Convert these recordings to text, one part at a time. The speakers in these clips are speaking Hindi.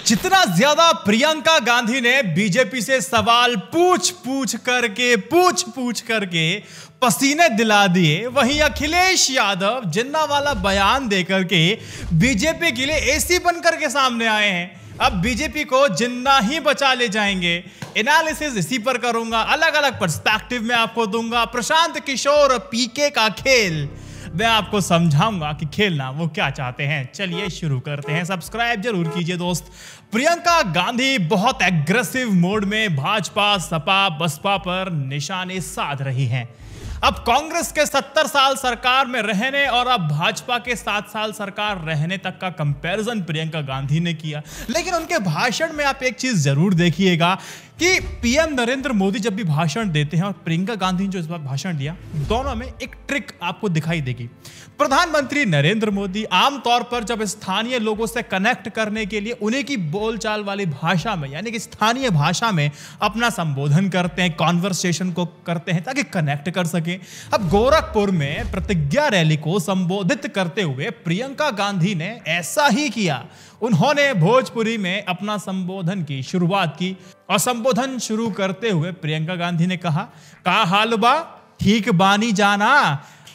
जितना ज्यादा प्रियंका गांधी ने बीजेपी से सवाल पूछ पूछ करके पसीने दिला दिए, वहीं अखिलेश यादव जिन्ना वाला बयान देकर के बीजेपी के लिए एसी बनकर के सामने आए हैं। अब बीजेपी को जिन्ना ही बचा ले जाएंगे। एनालिसिस इसी पर करूंगा, अलग अलग पर्सपेक्टिव में आपको दूंगा। प्रशांत किशोर और पीके का खेल मैं आपको समझाऊंगा कि खेलना वो क्या चाहते हैं। चलिए शुरू करते हैं। सब्सक्राइब जरूर कीजिए दोस्त। प्रियंका गांधी बहुत एग्रेसिव मोड में भाजपा सपा बसपा पर निशाने साध रही हैं। अब कांग्रेस के 70 साल सरकार में रहने और अब भाजपा के 7 साल सरकार रहने तक का कंपैरिजन प्रियंका गांधी ने किया। लेकिन उनके भाषण में आप एक चीज जरूर देखिएगा कि पीएम नरेंद्र मोदी जब भी भाषण देते हैं और प्रियंका गांधी ने जो इस बार भाषण दिया, दोनों में एक ट्रिक आपको दिखाई देगी। प्रधानमंत्री नरेंद्र मोदी आमतौर पर जब स्थानीय लोगों से कनेक्ट करने के लिए उन्हीं की बोलचाल वाली भाषा में, यानी कि स्थानीय भाषा में अपना संबोधन करते हैं, कॉन्वर्सेशन को करते हैं ताकि कनेक्ट कर सके। अब गोरखपुर में प्रतिज्ञा रैली को संबोधित करते हुए प्रियंका गांधी ने ऐसा ही किया। उन्होंने भोजपुरी में अपना संबोधन की शुरुआत की और संबोधन शुरू करते हुए प्रियंका गांधी ने कहा, का हाल बा, ठीक बानी जाना।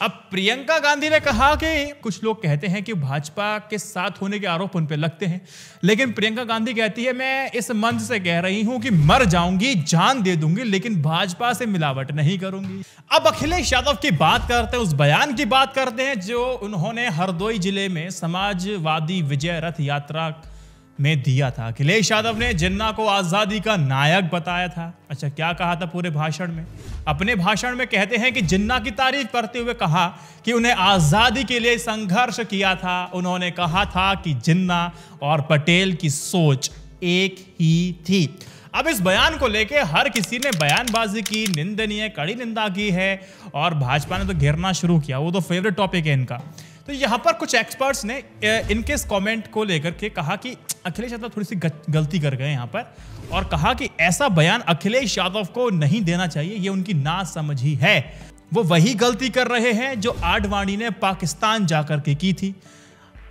अब प्रियंका गांधी ने कहा कि कुछ लोग कहते हैं कि भाजपा के साथ होने के आरोप उन पे लगते हैं, लेकिन प्रियंका गांधी कहती है, मैं इस मंच से कह रही हूं कि मर जाऊंगी, जान दे दूंगी, लेकिन भाजपा से मिलावट नहीं करूंगी। अब अखिलेश यादव की बात करते हैं, उस बयान की बात करते हैं जो उन्होंने हरदोई जिले में समाजवादी विजय रथ यात्रा में दिया था। अखिलेश यादव ने जिन्ना को आजादी का नायक बताया था। अच्छा, क्या कहा था पूरे भाषण में? अपने भाषण में कहते हैं कि जिन्ना की तारीफ करते हुए कहा कि उन्हें आजादी के लिए संघर्ष किया था। उन्होंने कहा था कि जिन्ना और पटेल की सोच एक ही थी। अब इस बयान को लेके हर किसी ने बयानबाजी की, निंदनीय कड़ी निंदा की है और भाजपा ने तो घेरना शुरू किया। वो तो फेवरेट टॉपिक है इनका। तो यहां पर कुछ एक्सपर्ट्स ने इनके इस कमेंट को लेकर के कहा कि अखिलेश यादव थोड़ी सी गलती कर गए यहां पर, और कहा कि ऐसा बयान अखिलेश यादव को नहीं देना चाहिए, ये उनकी नासमझी है। वो वही गलती कर रहे हैं जो आडवाणी ने पाकिस्तान जाकर के की थी।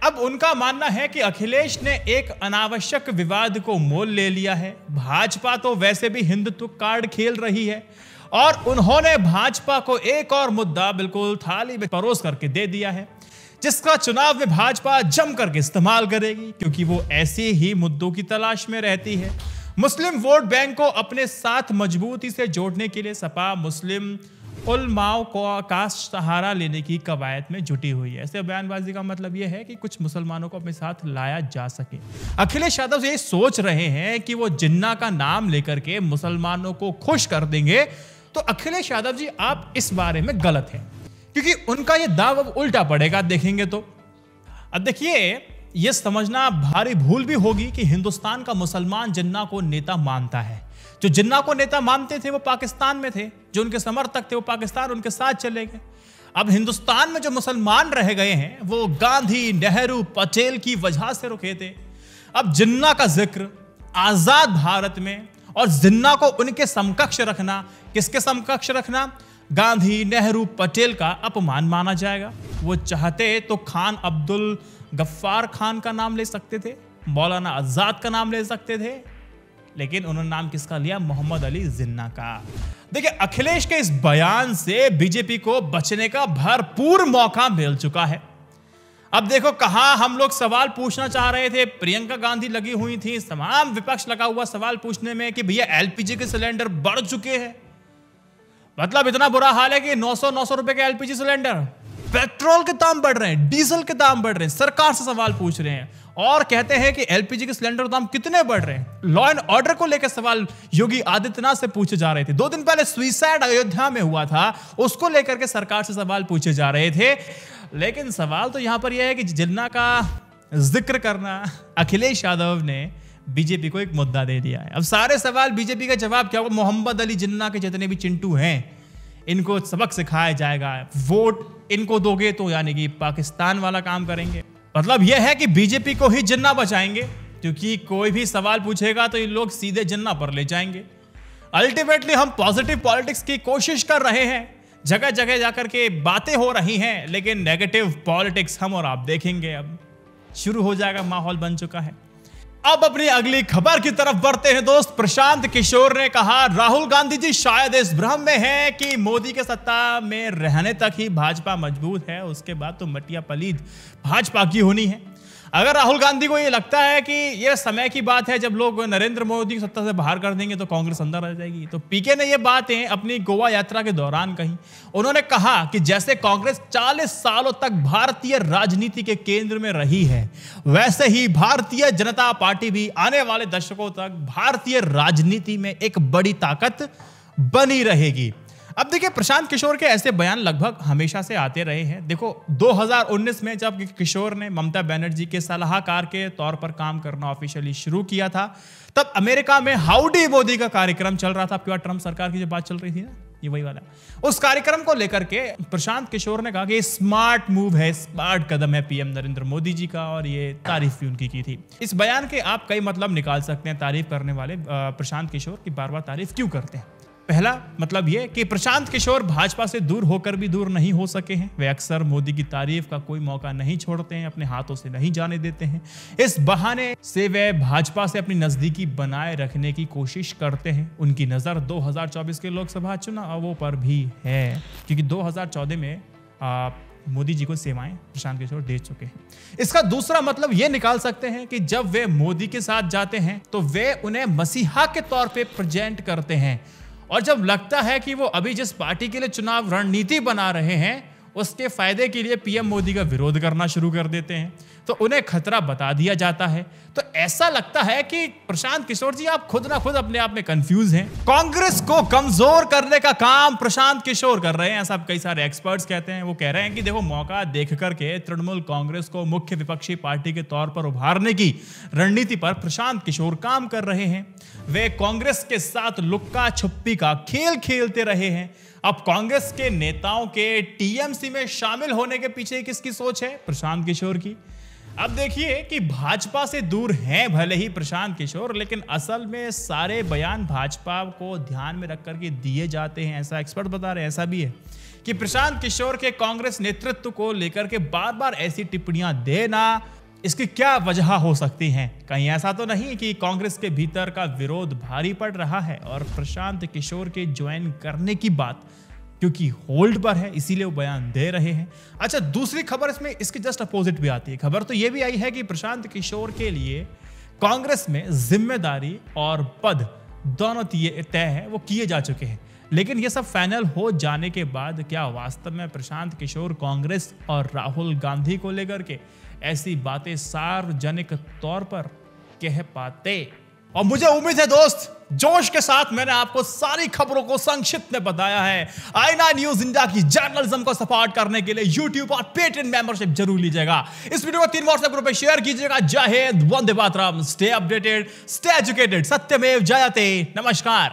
अब उनका मानना है कि अखिलेश ने एक अनावश्यक विवाद को मोल ले लिया है। भाजपा तो वैसे भी हिंदुत्व कार्ड खेल रही है और उन्होंने भाजपा को एक और मुद्दा बिल्कुल थाली में परोस करके दे दिया है, जिसका चुनाव में भाजपा जम करके इस्तेमाल करेगी, क्योंकि वो ऐसे ही मुद्दों की तलाश में रहती है। मुस्लिम वोट बैंक को अपने साथ मजबूती से जोड़ने के लिए सपा मुस्लिम उलमाओं का सहारा लेने की कवायद में जुटी हुई है। ऐसे बयानबाजी का मतलब यह है कि कुछ मुसलमानों को अपने साथ लाया जा सके। अखिलेश यादव ये सोच रहे हैं कि वो जिन्ना का नाम लेकर के मुसलमानों को खुश कर देंगे, तो अखिलेश यादव जी आप इस बारे में गलत हैं, क्योंकि उनका ये दाव अब उल्टा पड़ेगा देखेंगे तो। अब देखिए, ये समझना भारी भूल भी होगी कि हिंदुस्तान का मुसलमान जिन्ना को नेता मानता है। जो जिन्ना को नेता मानते थे वो पाकिस्तान में थे, जो उनके समर्थक थे वो पाकिस्तान उनके साथ चले गए। अब हिंदुस्तान में जो मुसलमान रह गए हैं वो गांधी, नेहरू, पटेल की वजह से रुके थे। अब जिन्ना का जिक्र आजाद भारत में और जिन्ना को उनके समकक्ष रखना, किसके समकक्ष रखना? गांधी, नेहरू, पटेल का अपमान माना जाएगा। वो चाहते तो खान अब्दुल गफ्फार खान का नाम ले सकते थे, मौलाना आजाद का नाम ले सकते थे, लेकिन उन्होंने नाम किसका लिया? मोहम्मद अली जिन्ना का। देखिए, अखिलेश के इस बयान से बीजेपी को बचने का भरपूर मौका मिल चुका है। अब देखो, कहां हम लोग सवाल पूछना चाह रहे थे, प्रियंका गांधी लगी हुई थी, तमाम विपक्ष लगा हुआ सवाल पूछने में कि भैया एलपीजी के सिलेंडर बढ़ चुके हैं। मतलब इतना बुरा हाल है कि 900 रुपए के एलपीजी सिलेंडर, पेट्रोल के दाम बढ़ रहे हैं, डीजल के दाम बढ़ रहे हैं, सरकार से सवाल पूछ रहे हैं और कहते हैं कि एलपीजी के सिलेंडर दाम कितने बढ़ रहे हैं। लॉ एंड ऑर्डर को लेकर सवाल योगी आदित्यनाथ से पूछे जा रहे थे। 2 दिन पहले सुइसाइड अयोध्या में हुआ था, उसको लेकर के सरकार से सवाल पूछे जा रहे थे। लेकिन सवाल तो यहां पर यह है कि जिन्ना का जिक्र करना अखिलेश यादव ने बीजेपी को एक मुद्दा दे दिया है। अब सारे सवाल बीजेपी का जवाब क्या होगा? मोहम्मद अली जिन्ना के जितने भी चिंटू हैं इनको सबक सिखाया जाएगा, वोट इनको दोगे तो यानी कि पाकिस्तान वाला काम करेंगे। मतलब यह है कि बीजेपी को ही जिन्ना बचाएंगे, क्योंकि कोई भी सवाल पूछेगा तो इन लोग सीधे जिन्ना पर ले जाएंगे। अल्टीमेटली हम पॉजिटिव पॉलिटिक्स की कोशिश कर रहे हैं, जगह जगह जाकर के बातें हो रही हैं, लेकिन नेगेटिव पॉलिटिक्स हम और आप देखेंगे। अब शुरू हो जाएगा, माहौल बन चुका है। अब अपनी अगली खबर की तरफ बढ़ते हैं दोस्त। प्रशांत किशोर ने कहा राहुल गांधी जी शायद इस भ्रम में हैं कि मोदी के सत्ता में रहने तक ही भाजपा मजबूत है, उसके बाद तो मटिया पलीद भाजपा की होनी है। अगर राहुल गांधी को ये लगता है कि ये समय की बात है जब लोग नरेंद्र मोदी की सत्ता से बाहर कर देंगे तो कांग्रेस अंदर रह जाएगी, तो पीके ने ये बातें अपनी गोवा यात्रा के दौरान कही। उन्होंने कहा कि जैसे कांग्रेस 40 सालों तक भारतीय राजनीति के केंद्र में रही है, वैसे ही भारतीय जनता पार्टी भी आने वाले दशकों तक भारतीय राजनीति में एक बड़ी ताकत बनी रहेगी। अब देखिए, प्रशांत किशोर के ऐसे बयान लगभग हमेशा से आते रहे हैं। देखो 2019 में जब किशोर ने ममता बनर्जी के सलाहकार के तौर पर काम करना ऑफिशियली शुरू किया था, तब अमेरिका में हाउडी मोदी का कार्यक्रम चल रहा था। आपके बाद ट्रंप सरकार की जो बात चल रही थी ना, ये वही वाला, उस कार्यक्रम को लेकर के प्रशांत किशोर ने कहा कि स्मार्ट मूव है, स्मार्ट कदम है पीएम नरेंद्र मोदी जी का, और ये तारीफ भी उनकी की थी। इस बयान के आप कई मतलब निकाल सकते हैं तारीफ करने वाले प्रशांत किशोर की बार बार तारीफ क्यों करते हैं। पहला मतलब यह कि प्रशांत किशोर भाजपा से दूर होकर भी दूर नहीं हो सके हैं। वे अक्सर मोदी की तारीफ का कोई मौका नहीं छोड़ते हैं, अपने हाथों से नहीं जाने देते हैं। इस बहाने से वे भाजपा से अपनी नजदीकी बनाए रखने की कोशिश करते हैं। उनकी नजर 2024 के लोकसभा चुनावों पर भी है, क्योंकि 2014 में मोदी जी को सेवाएं प्रशांत किशोर दे चुके हैं। इसका दूसरा मतलब यह निकाल सकते हैं कि जब वे मोदी के साथ जाते हैं तो वे उन्हें मसीहा के तौर पे प्रेजेंट करते हैं, और जब लगता है कि वो अभी जिस पार्टी के लिए चुनाव रणनीति बना रहे हैं उसके फायदे के लिए पीएम मोदी का विरोध करना शुरू कर देते हैं, तो उन्हें खतरा बता दिया जाता है। तो ऐसा लगता है कि प्रशांत किशोर जी आप खुद ना खुद अपने आप में कंफ्यूज हैं। कांग्रेस को कमजोर करने का काम प्रशांत किशोर कर रहे हैं, ऐसा कई सारे एक्सपर्ट्स कहते हैं। वो कह रहे हैं कि देखो, मौका देख करके तृणमूल कांग्रेस को मुख्य विपक्षी पार्टी के तौर पर उभारने की रणनीति पर प्रशांत किशोर काम कर रहे हैं। वे कांग्रेस के साथ लुक्का छुप्पी का खेल खेलते रहे हैं। अब कांग्रेस के नेताओं के टीएमसी में शामिल होने के पीछे किसकी सोच है? प्रशांत किशोर की। अब देखिए कि भाजपा से दूर हैं भले ही प्रशांत किशोर, लेकिन असल में सारे बयान भाजपा को ध्यान में रख करके दिए जाते हैं, ऐसा एक्सपर्ट बता रहे हैं। ऐसा भी है कि प्रशांत किशोर के कांग्रेस नेतृत्व को लेकर के बार बार ऐसी टिप्पणियां देना, इसकी क्या वजह हो सकती हैं? कहीं ऐसा तो नहीं कि कांग्रेस के भीतर का विरोध भारी पड़ रहा है और प्रशांत किशोर के ज्वाइन करने की बात क्योंकि होल्ड पर है इसीलिए वो बयान दे रहे हैं। अच्छा, दूसरी खबर इसमें इसकी जस्ट अपोजिट भी आती है। खबर तो ये भी आई है कि प्रशांत किशोर के लिए कांग्रेस में जिम्मेदारी और पद दोनों तय है, वो किए जा चुके हैं। लेकिन ये सब फाइनल हो जाने के बाद क्या वास्तव में प्रशांत किशोर कांग्रेस और राहुल गांधी को लेकर के ऐसी बातें सार्वजनिक तौर पर कह पाते? और मुझे उम्मीद है दोस्त, जोश के साथ मैंने आपको सारी खबरों को संक्षिप्त में बताया है। i9 न्यूज़ इंडिया की जर्नलिज्म को सपोर्ट करने के लिए YouTube और पेटीएम मेंबरशिप जरूर लीजिएगा। इस वीडियो को 3 व्हाट्सएप ग्रुप में शेयर कीजिएगा। जय Hind, Vande Mataram, stay updated, stay educated, सत्यमेव जयते। नमस्कार।